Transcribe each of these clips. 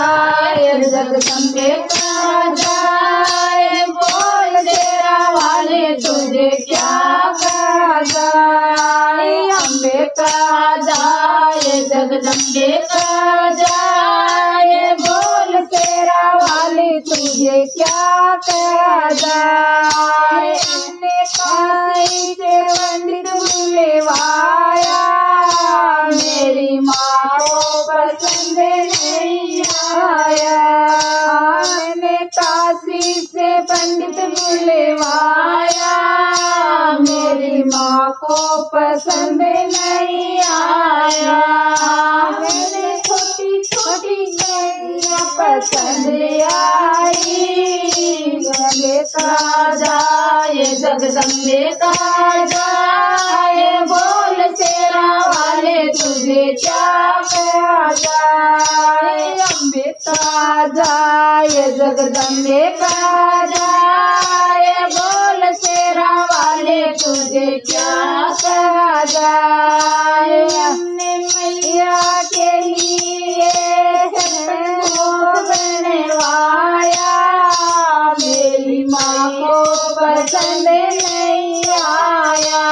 जाए जगदम्बे कहा जाए, बोल शेरा वाले तुझे क्या कहा जाए। अम्बे कहा जाए जगदम्बे कहा जाए, बोल शेरा वाली तुझे क्या कहा जाए। हमने काशी से पंडित बुलवाया, मेरी माँ को पसंद नहीं आया। मैंने काशी से पंडित बुलवाया, मेरी माँ को पसंद नहीं आया। मैंने छोटी छोटी कन्या पसंद आई, जगदम्बे कहा जाए जगदम्बे कहा जाए, बोल शेरा वाले तुझे क्या कहा जाए। अम्बे कहा जाए जगदम्बे कहा जाए, बोल शेरा वाले तुझे क्या कहा जाए। हमने मैया के लिए बनवाया, मेरी माँ को पसंद नहीं आया।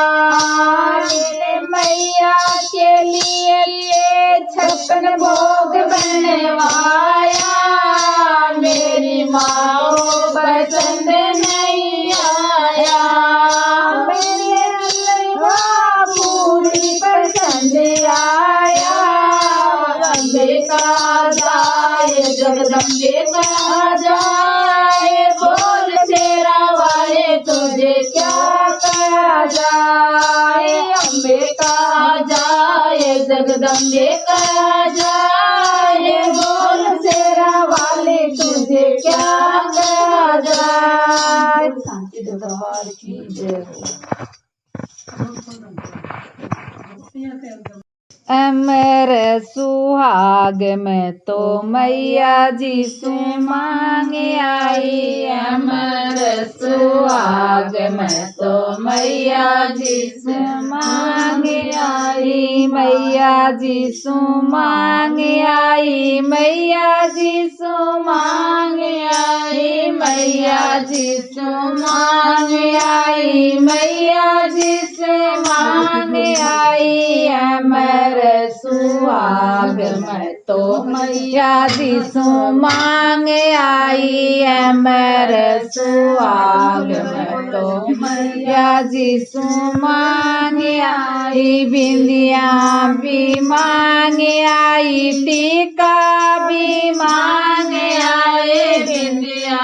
मैंने मैया के लिए 56 भोग बनवाया, मेरी माँ को पसंद नहीं आया। मेरे हलवा पूरी पसंद आया। अम्बे कहा जाए जगदम्बे कहा जाए, बोल शेरा वाले तुझे क्या कहा जाए। अम्बे कहा जाए जगदम्बे कहा जाए, बोल शेरा वाले तुझे क्या कहा जाए। शांति दरबार की जय। अमर सुहाग में तो मैया जी से मांग आई, अमर सुहाग में तो मैया जी से मांग आई। मैया जी सु मांग आई, मैया जी सु मांग आई, मैया जी सु मांग आई, मैया जी से मांग आई। अमर सुहाग में तो मैया जी सु मांग आई, अमर सुहाग में तो मैया जी सु मांग आई। बिंदिया भी मांग आई, टीका भी मांग आई, बिंदिया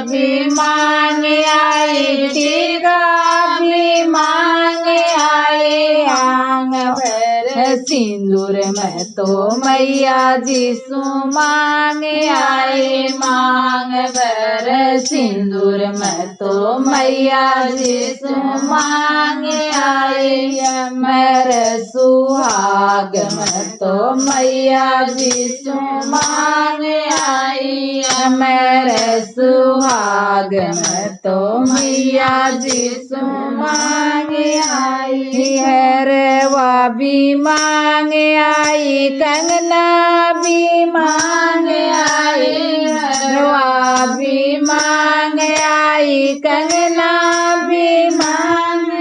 भी मांग आई, टीका भी मांग आई। आंग भर सिंदूर में तो मैया जी सु मांग आई, मांग भर सिंदूर में तो मैया जी सु मांग आई। अमर सुहाग में तो मैया जी सु मांग आई, अमर सुहाग में तो मैया जी सु मांग आई। हरवा भी मांग आई, कंगना भी मांग आई, हरवा भी मांग आई, कंगना भी मांग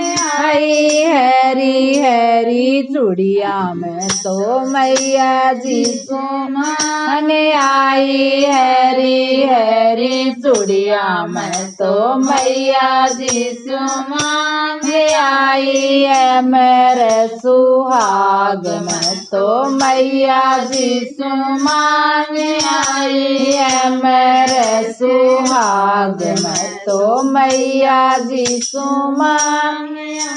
आई। हरी हरी चूड़िया में तो मैया जी सु मांग आई, हरी हरी चूड़िया में तो मैया जी सु मांग आई। अमर सुहाग में तो मैया जी सु मांग आई, अमर सुहाग में तो मैया जी सु मांग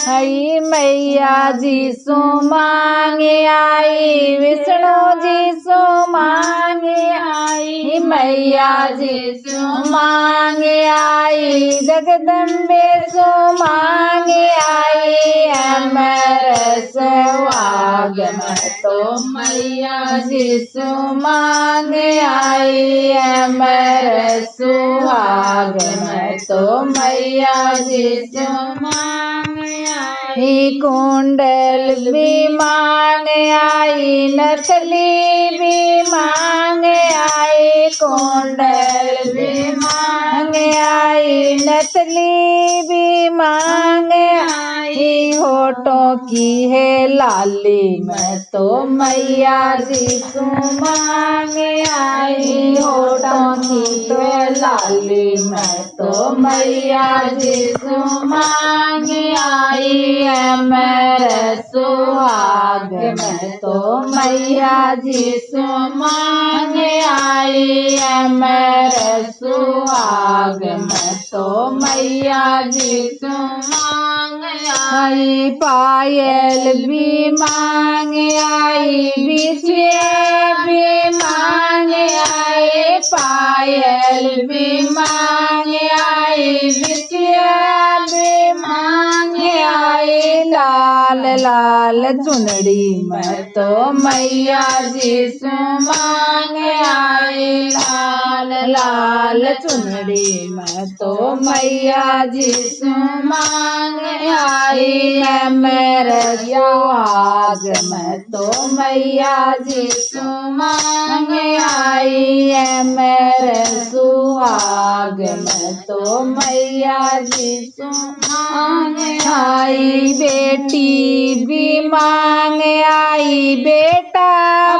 आई। मैया जी सु मांग आई, विष्णु जी सु मांग आई, मैया जी सु मांग आई, जगदम्बे सु मांग आई। अमर सुहाग में तो मैया जी सु मांग आई, अमर सुहाग में तो मैया जी सु मांग आई। कुंडल भी मांग आई, नथली भी मांग आई, कुंडल भी मांग आई, नथली भी मांग आई, होठों की है लाली मैं तो मैया जी सु मांग आई, होठों की तो लाली मैं तो मैया जी सु मांग आई, मेरे सुहाग मैं तो मैया जी सु मांग आई, मेरे सुहाग मैं तो मैया जी सु मांग आई, पायल भी मांग आई, बिछिया भी मांग आई, पायल भी मांग आई, बिछिया भी मांग आई, लाल लाल चुनरी मैं तो मैया जी सु मांग आई, लाल लाल चुनरी मैं तो मैया जी सु मांग आई, मेरे सुहाग मैं तो मैया जी सु मांग आई, मेरे सुहाग मैं तो मैया जी सु मांग आई, बेटी भी मांग आई, बेटा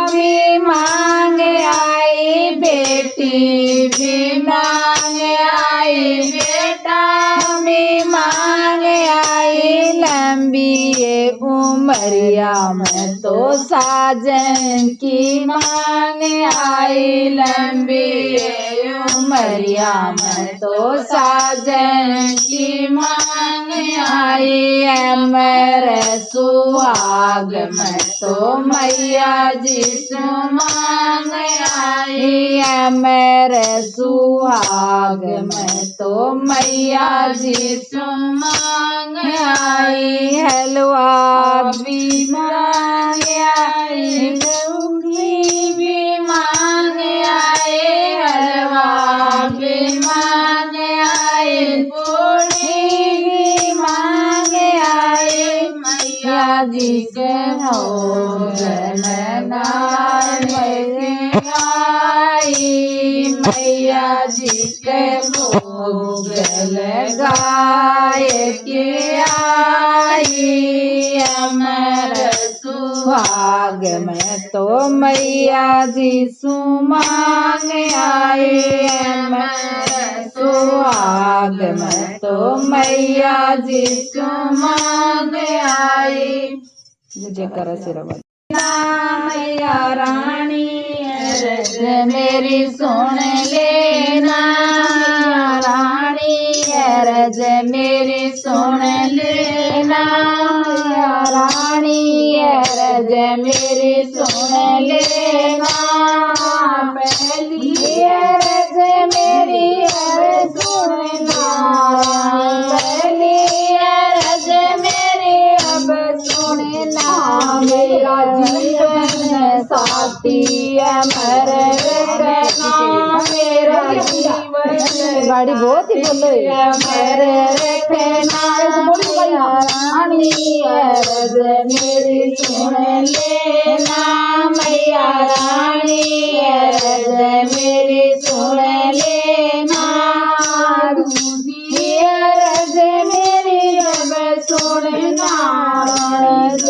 भी मांग आई, बेटी भी मांग आई, बेटा भी मांग आई, लंबी ये उमरिया मैं तो साजन की मांग आई, लंबी ये उमरिया मैं तो साजन की मांग आई, मेरे सुहाग मैं तो मैया जी सु मांग आई, मेरे सुहाग मैं तो मैया जी सु मांग आई, हलवा भी मांग आई, लौकी भी मांग आई, हलवा भी मांग आई, पूड़ी भी मांग आई, मैया जी के भोग लगाई, मैया जी के भोग लगाए के आई, मेरे सुहाग मैं तो मैया जी सु मांग आई, मेरे सुहाग मैं तो मैया जी सु मांग आई। जय कर सिरवा मैया रानी रज मेरी सुन लेना, रानी रज मेरी सुन लेना, रानी रज मेरी सुन लेना, पहली रज मेरी अब सुनना, पहली रज मेरी अब सुनना, मेरा जीवन साथी अमर रखना, मेरा जीवन गाड़ी बहुत ही बोलो अमर रखना, रानी रज मेरी सुन लेना, मैया रानी रज मेरी सुन लेना, रज मेरी अब सुनना, रज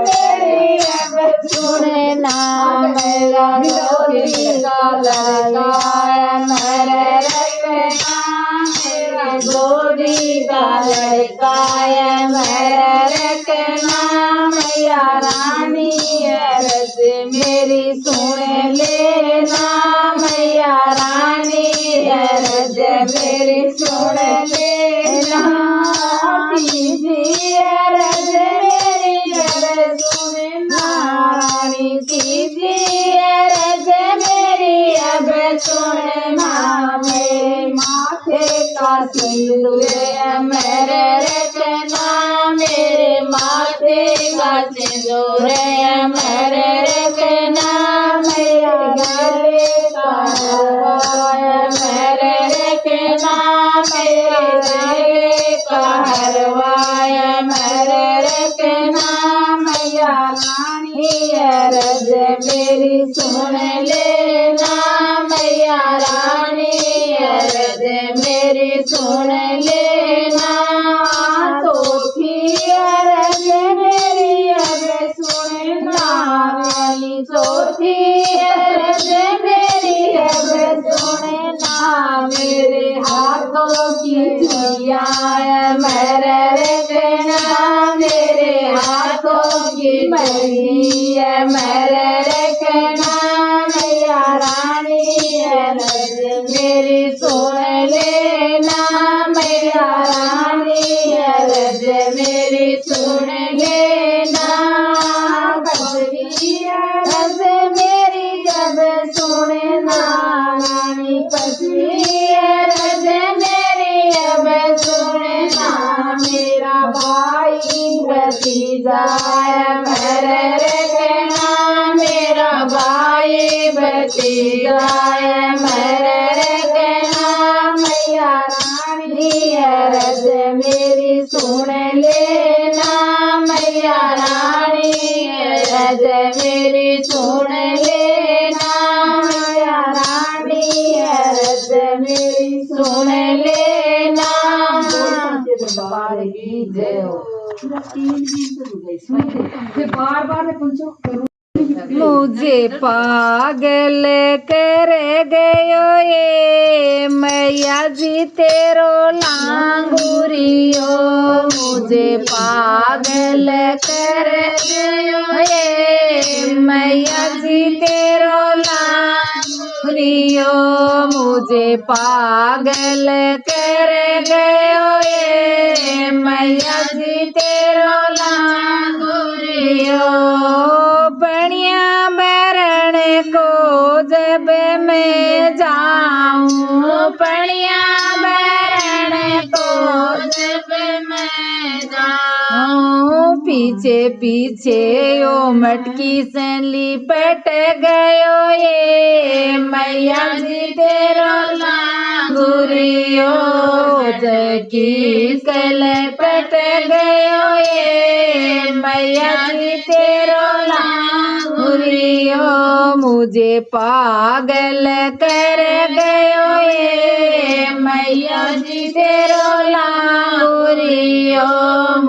मेरी अब सुनना, मेरा गोदी का लड़का अमर रखना, मेरा गोदी का लड़का अमर रखना, मैया रानी रज मेरी सुन लेना, मैया रानी रज मेरी सुन लेना, रज मेरी अब सुनना, रानी कीजिए रज मेरी अब सुनना, मेरे माथे का सिंदूर अमर रखना, मेरे माथे का सिंदूर अमर रखना, मेरे गले का हरवा अमर रखना, मेरे गले का हरवा अमर रखना, मैया रानी रज मेरी सुन लेना मैया रानी अर्ज मेरी सुन लेना चौथी अर्ज मेरी अब सुनना वाली चौथी अर्ज मेरी अब सुनना मेरे हाथों की चुड़िया मेरे रखना मेरे हाथों की मरी मेरे रखना मैया रानी अर्ज मेरी सुन लेना मैया रानी अर्ज मेरी सुन लेना पसवी अर्ज मेरी जब सुनना रानी पसवी अर्ज मेरी अब सुनना मेरा भाई भतीजा मेरे रखना मेरा भाई भतीजा मेरे रखना मैया रानी अर्ज मेरी सुन लेना मैया रानी अर्ज मेरी सुन लेना मैया रानी अर्ज मेरी सुन लेना मुझे पागल कर गयो ये मैया जी तेरो लांगुरियो मुझे पागल कर गयो ये मैया जी तेरो लांगुरियो मुझे पागल कर गयो ये मैया जी तेरो लांगुरियो बनिया बरण को जब मैं जाऊं पनिया बरण को जब मैं जाऊं पीछे पीछे यो मटकी से लिपट गयो ये मैया जी तेरो लांगुरियो की कल पट गयो ये मैया जी तेरो लांगुरियो मुझे पागल कर गयो ये मैया जी तेरो लांगुरियो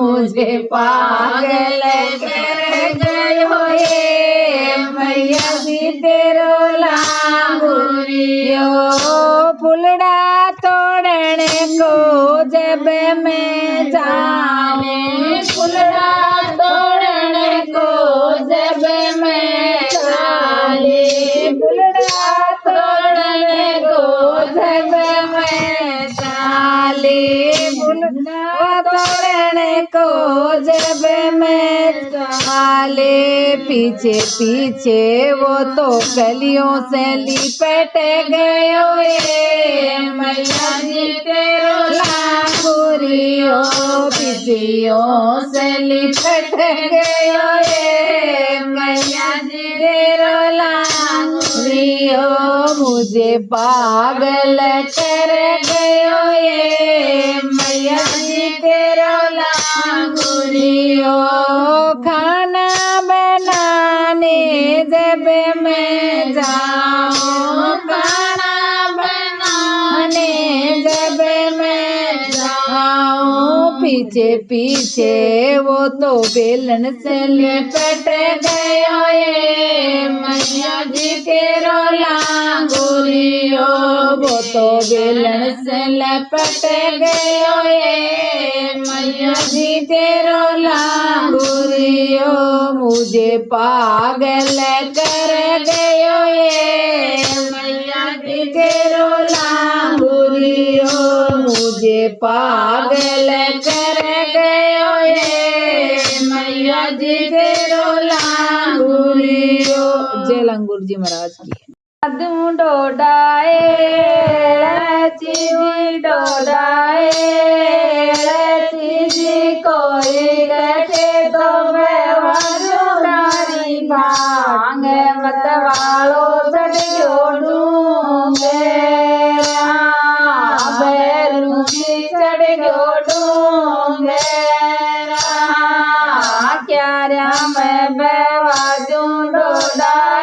मुझे पागल कर गयो ये मैया जी तेरो लांगुरियो फुलड़ा तोड़ने को जब मैं जाऊं फुलड़ा तोड़ने को जब मैं जाऊं फुलड़ा तोड़ने को जब मैं जाऊं फुलड़ा तोड़ने को जब मैं जाऊं पीछे पीछे वो तो कलियों से लिपट गयो ये मैया जी तेरो लांगुरियो पीछियों से लिपट गयो ये मैया जी तेरो लांगुरियो मुझे पागल कर गयो ये मैया जी तेरो लांगुरियो खाना बनाने जब मैं जाऊं खाना बनाने जब मैं जाऊं पीछे पीछे वो तो बेलन से लिपट गयो ये मैया जी तेरो लांगुरियो वो तो बेलन से लिपट गयो ये मैया जी तेरो लांगुरियो मुझे पागल कर गयो ये मैया जी तेरो लांगुरियो मुझे पागल कर गयो ये मैया जी तेरो लांगुरियो। जय लांगुर जी महाराज की। डोडाए चीजी डोडाए चीजी कोई गटे तो मैं भांग मत वालो चढ़ियो डूंगे बैरू जी चढ़ियो डूंगे क्या मैं बेवाजू डोडाए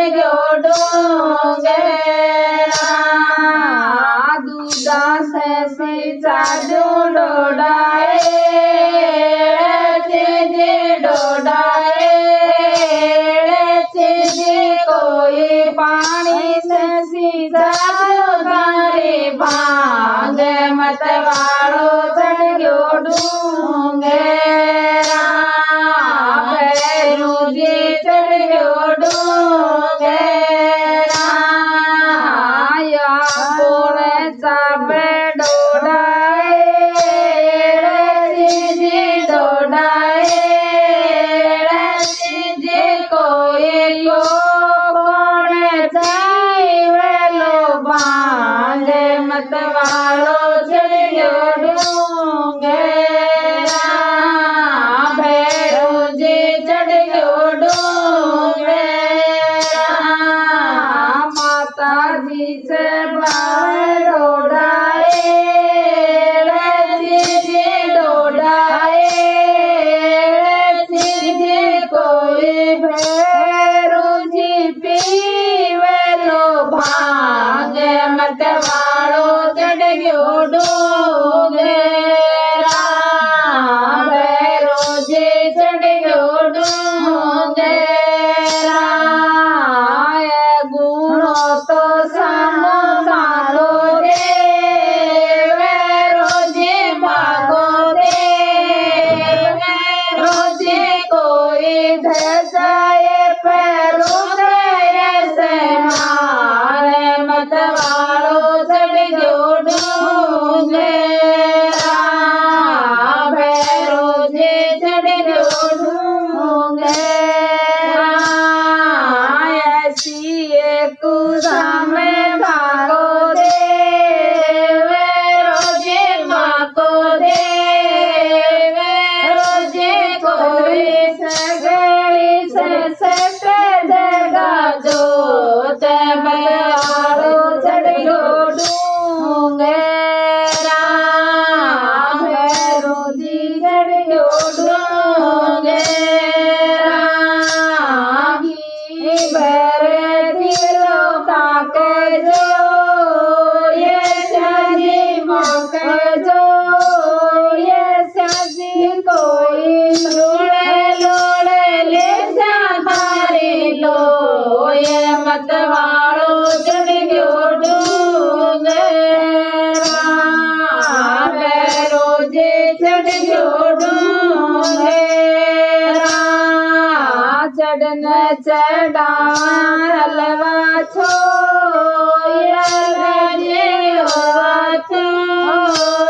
गयो डूंगेरा दूधा से सींचा जो डोडाए जे डोडाए कोई पानी से सींचा तारे भांग मत वालो चढ़ गयो डूंगेरा भैरू जी चढ़ गयो डूंगेरा या सोने चाबे डोडाए जी डोडाए जी कोई यो कौन चाहिए लो भांग मत वालो चढ़ गयो डूंगेरा भैरू जी चढ़ गयो डूंगेरा माता जी से बाल डोडाए जी डोडाए जी कोई भैरू जी पीवे लो भांग मत वालो चढ़ गयो डूंगेरा भैरू जी चढ़ गयो डूंगेरा गुणो तो सामो सालो दे भैरू जी मागो दे भैरू जी कोई धसाए पैरो से मारे मत वालो चढ़ गयो डूंगेरा भैरू जी चढ़ गयो डूंगेरा ऐसी एक में भागो दे भैरू जी माको दे भैरू जी कोई सगड़ी से सट जगा जो वालो चढ़ गयो डूंगेरा भैरू जी चढ़ गयो डूंगेरा भैरे दिलो ताक जो ये शादी मौक जो ये शादी कोई लोड़े लोड़े ले जा थारी लो ये मत वालो चढ़ गयो डूंगेरा भैरू जी चढ़ गयो डूंगेरा चढ़न चढ़ावा हलवा छो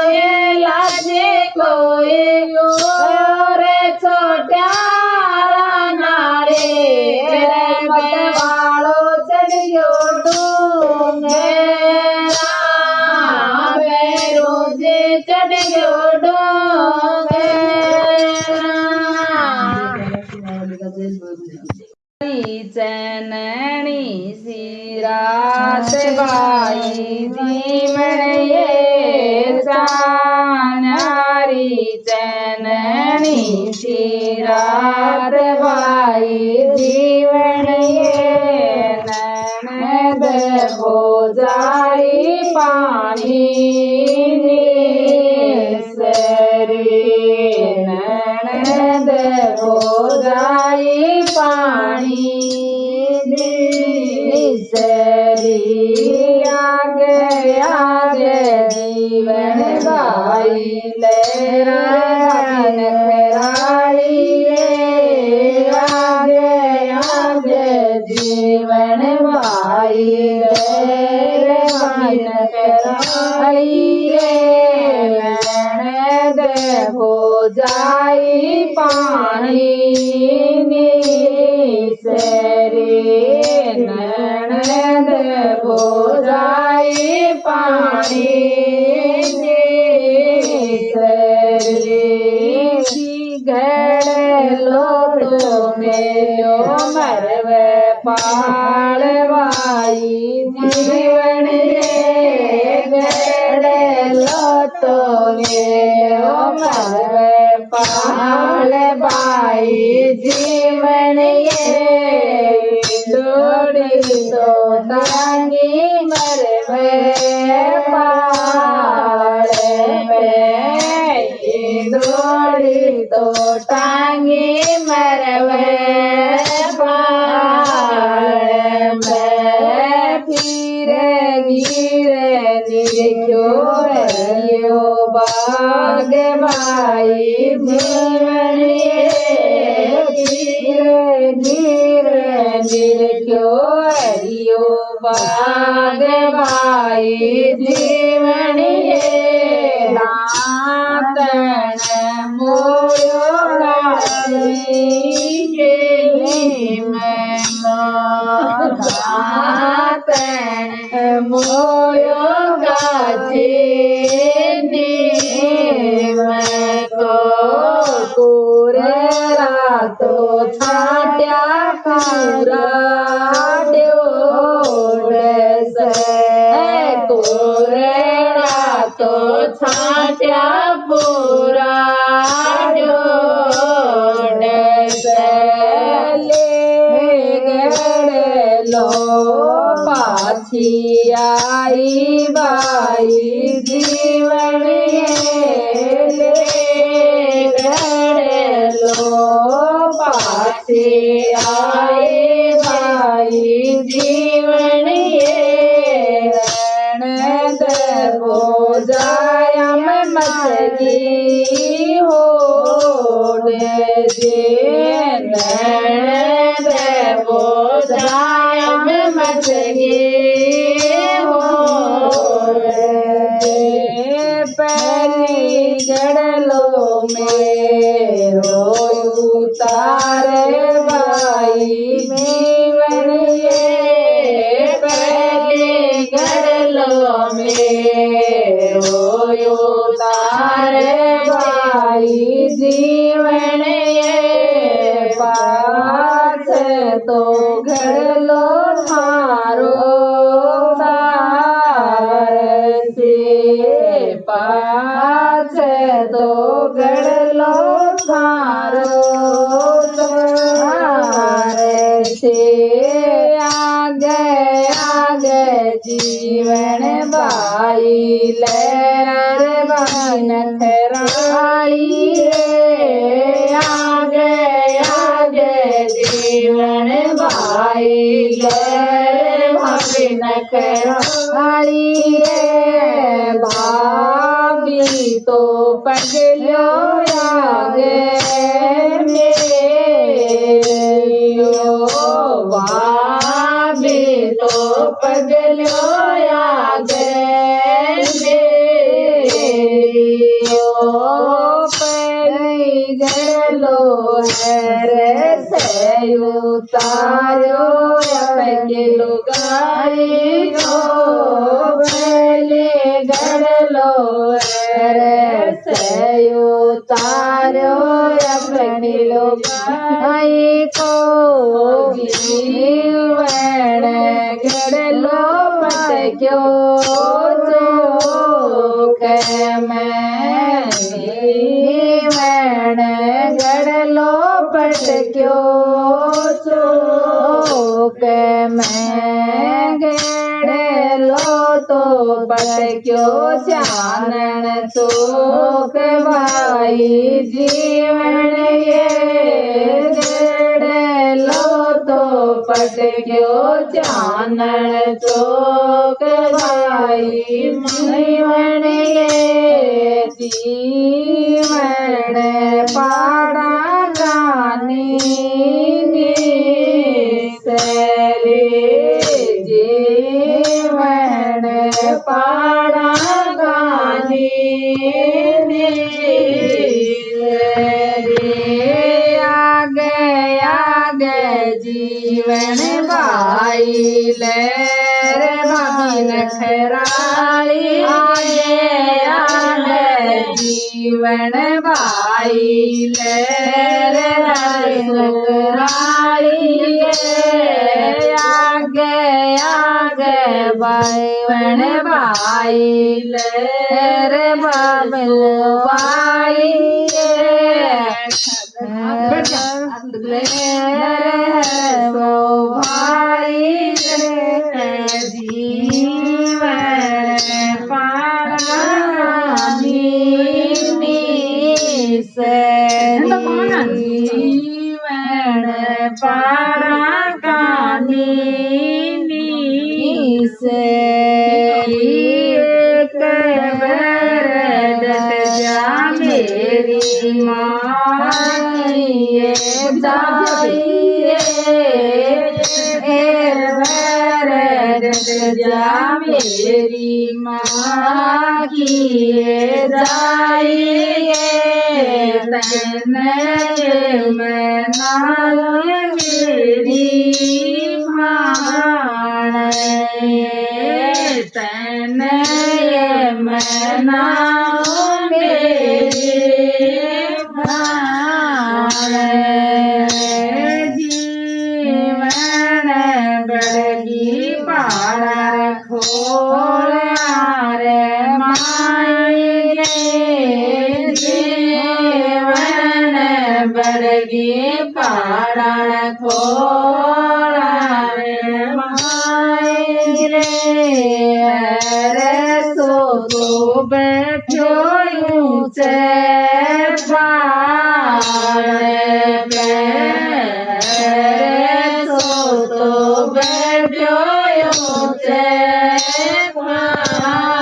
ये लाजे कोई रे छोट्या नारे मत वालो चढ़ गयो डूंगेरा भैरू जी चढ़ गयो डूंगेरा चननी सिरात बाई जीवन ये नारी चननी सिरात बाई जीवन ये ननद भोजाई पानी सरे ननद भोजाई पानी सरी आगे आगे जीवन गाई लहरान कराई आगे आगे जीवन भाई लहरान कराई ननद भोजाई पानी सरे ननद भोजाई पानी सरे घड़लो तो मेरो मरव पालवाई जीवन घड़लो तो मेरो मरव पालवाई जीवन ये डोड़ी तो टांगी मरवे पाले में ये डोरी तो टांगी मरवे पाले में फिर गिरे निरख्यो हरियो बाग माई जीवनिये गिरे गिरे निरख्यो हरियो बाग माई जीवनिये दातन मोयो गाजी दातन मोयो गाजी कोरेरा तो छाट्या पूरा ड्योड से कोरेरा तो छाट्या पूरा ड्योड से ले गड़ लो पाछी आई बाई जीवन पाछे आए भाई जीवन ये रणद बोझायम मछली हो रणद बोझायम मछली हो पहली गड़लो मेरो तारे भाई जीवन ये पहले गड़लो मेरो तारे भाई जीवन ये पास तो गड़लो थारो तार से पास तो गड़लो थारो से आगे जीवन बाई लहर बाई नखराई आगे जीवन बाई लहर बाई नखराई भाभी तो पगलो आगे भाभी तो पगलो आगे पहली गड़लो हर से उतारो अपने लुगाई को पहले गड़लो हर से उतारो अपने लुगाई को जीवन गड़लो मत क्यों चोक में जीवन गड़लो पट क्यों चोक में गड़लो तो पट क्यों जानन चोक भाई जीवन ये पट क्यों जानन चोक भाई जीवन ये जीवन पाड़ा गानी सरे जीवन पाड़ा गानी आगे जीवन भाई लहर भाभी नखराली आगे जीवन भाई लहर नखराली आगे भाईवन भाई लहर बाबू भाई भाई जा मेरी माँ किए जाइए तनय में नाल मेरी भाण तनय में नाल मेरी भाण जीवन बड़गी पाड़ा खोल रे माई रे जीवन बड़गी पाड़ा खोल रे माई रे सो तो बैठो ऊंचे पाड़े पे सो तो बैठो ऊंचे पाड़े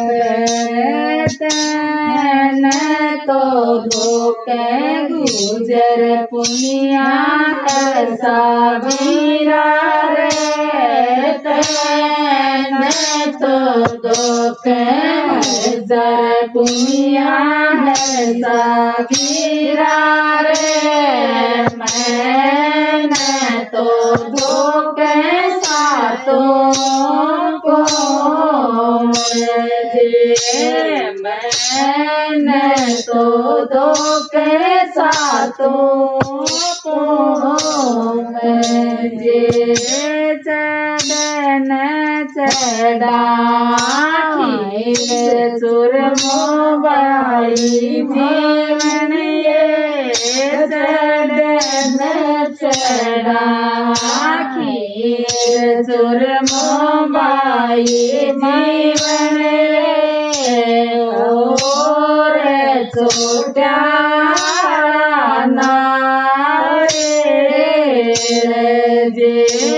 पे तन तो लोग गुजर पुनिया ऐसा वीरा रे तन तो लोग गुजर पुनिया ऐसा वीरा रे मैंने तो धोखे सातों को मैंने तो धोखे सातों को मुझे चढ़न चढ़ा सुरमो बाई जीवन ये चढ़न चढ़ा सुरमो बाई जीवन ये और छोटा नारे जे